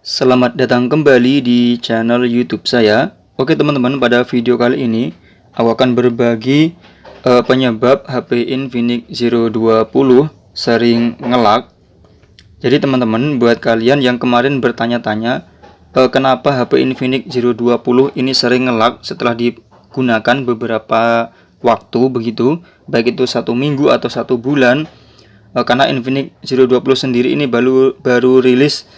Selamat datang kembali di channel YouTube saya. Oke teman-teman, pada video kali ini aku akan berbagi penyebab HP Infinix Zero 20 sering ngelak. Jadi teman-teman, buat kalian yang kemarin bertanya-tanya kenapa HP Infinix Zero 20 ini sering ngelak setelah digunakan beberapa waktu begitu, baik itu 1 minggu atau 1 bulan. Karena Infinix Zero 20 sendiri ini baru rilis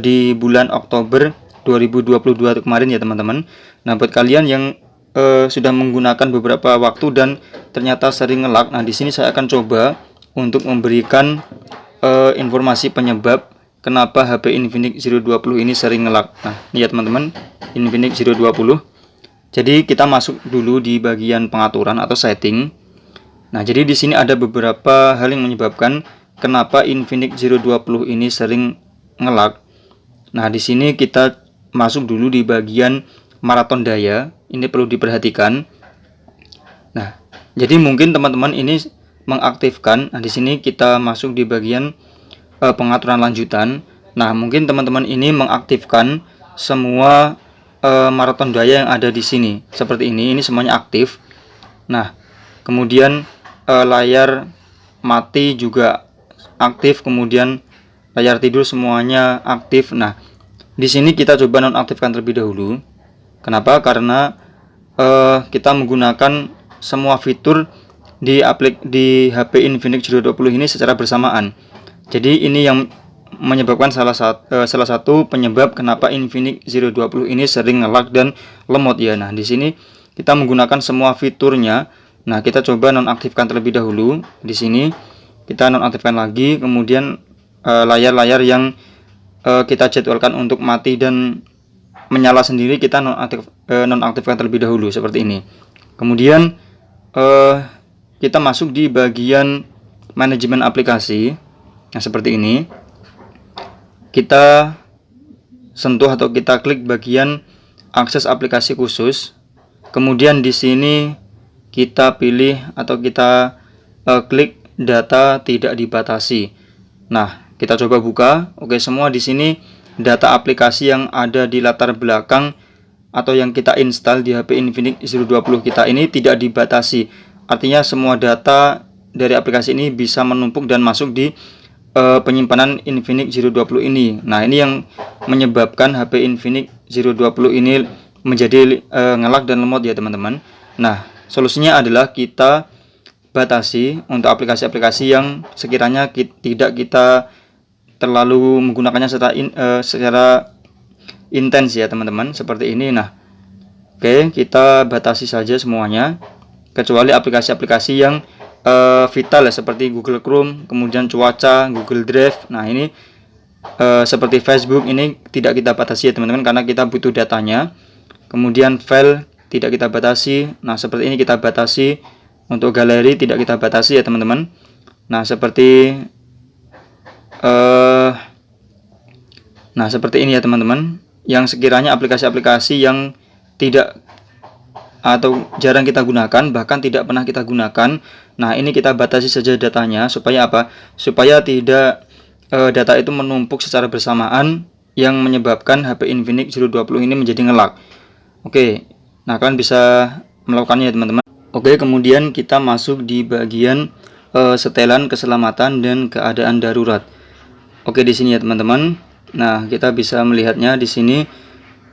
di bulan Oktober 2022 kemarin ya teman-teman. Nah, buat kalian yang sudah menggunakan beberapa waktu dan ternyata sering ngelak, nah di sini saya akan coba untuk memberikan informasi penyebab kenapa HP Infinix Zero 20 ini sering ngelak. Nah, lihat teman-teman, Infinix Zero 20. Jadi kita masuk dulu di bagian pengaturan atau setting. Nah, jadi di sini ada beberapa hal yang menyebabkan kenapa Infinix Zero 20 ini sering ngelak. Nah, di sini kita masuk dulu di bagian maraton daya. Ini perlu diperhatikan. Nah, jadi mungkin teman-teman ini mengaktifkan. Nah, di sini kita masuk di bagian pengaturan lanjutan. Nah, mungkin teman-teman ini mengaktifkan semua maraton daya yang ada di sini. Seperti ini semuanya aktif. Nah, kemudian layar mati juga aktif, kemudian layar tidur semuanya aktif. Nah, di sini kita coba nonaktifkan terlebih dahulu. Kenapa? Karena kita menggunakan semua fitur di HP Infinix Zero 20 ini secara bersamaan. Jadi ini yang menyebabkan salah satu penyebab kenapa Infinix Zero 20 ini sering ngelak dan lemot ya. Nah, di sini kita menggunakan semua fiturnya. Nah, kita coba nonaktifkan terlebih dahulu. Di sini kita nonaktifkan lagi, kemudian layar-layar yang kita jadwalkan untuk mati dan menyala sendiri kita nonaktifkan terlebih dahulu seperti ini. Kemudian kita masuk di bagian manajemen aplikasi. Nah, seperti ini. Kita sentuh atau kita klik bagian akses aplikasi khusus. Kemudian di sini kita pilih atau kita klik data tidak dibatasi. Nah, kita coba buka. Oke, semua di sini data aplikasi yang ada di latar belakang atau yang kita install di HP Infinix Zero 20 kita ini tidak dibatasi. Artinya semua data dari aplikasi ini bisa menumpuk dan masuk di penyimpanan Infinix Zero 20 ini. Nah, ini yang menyebabkan HP Infinix Zero 20 ini menjadi ngelak dan lemot ya teman-teman. Nah, solusinya adalah kita batasi untuk aplikasi-aplikasi yang sekiranya tidak kita terlalu menggunakannya secara intens ya teman-teman, seperti ini. Nah, oke, kita batasi saja semuanya kecuali aplikasi-aplikasi yang vital ya, seperti Google Chrome, kemudian cuaca, Google Drive. Nah, ini seperti Facebook ini tidak kita batasi ya teman-teman, karena kita butuh datanya. Kemudian file tidak kita batasi. Nah, seperti ini kita batasi. Untuk galeri tidak kita batasi ya teman-teman. Nah, seperti ini ya teman-teman. Yang sekiranya aplikasi-aplikasi yang tidak atau jarang kita gunakan, bahkan tidak pernah kita gunakan, nah ini kita batasi saja datanya. Supaya apa? Supaya tidak data itu menumpuk secara bersamaan yang menyebabkan HP Infinix Zero 20 ini menjadi ngelak. Oke, nah kalian bisa melakukannya ya teman-teman. Oke, kemudian kita masuk di bagian setelan keselamatan dan keadaan darurat. Oke, di sini ya teman-teman. Nah, kita bisa melihatnya di sini.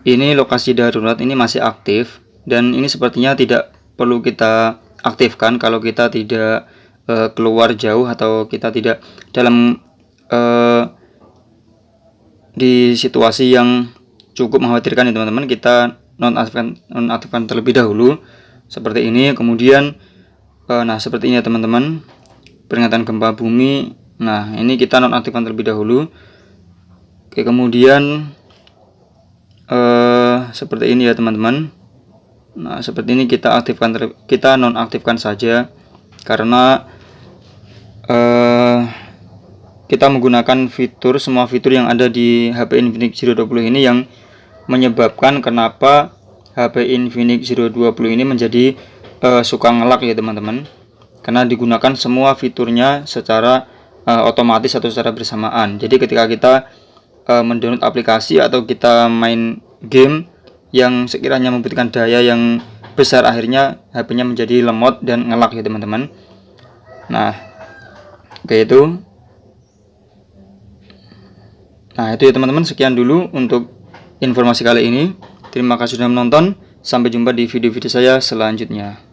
Ini lokasi darurat ini masih aktif dan ini sepertinya tidak perlu kita aktifkan kalau kita tidak keluar jauh atau kita tidak dalam di situasi yang cukup mengkhawatirkan ya teman-teman. Kita nonaktifkan terlebih dahulu seperti ini. Kemudian nah, seperti ini ya teman-teman, peringatan gempa bumi. Nah, ini kita nonaktifkan terlebih dahulu. Oke, kemudian seperti ini ya teman-teman. Nah, seperti ini kita nonaktifkan saja karena kita menggunakan semua fitur yang ada di HP Infinix Zero 20 ini yang menyebabkan kenapa HP Infinix Zero 20 ini menjadi suka ngelak ya teman-teman, karena digunakan semua fiturnya secara otomatis atau secara bersamaan. Jadi ketika kita mendownload aplikasi atau kita main game yang sekiranya membutuhkan daya yang besar, akhirnya HP-nya menjadi lemot dan ngelak ya teman-teman. Nah, itu ya teman-teman, sekian dulu untuk informasi kali ini. Terima kasih sudah menonton. Sampai jumpa di video-video saya selanjutnya.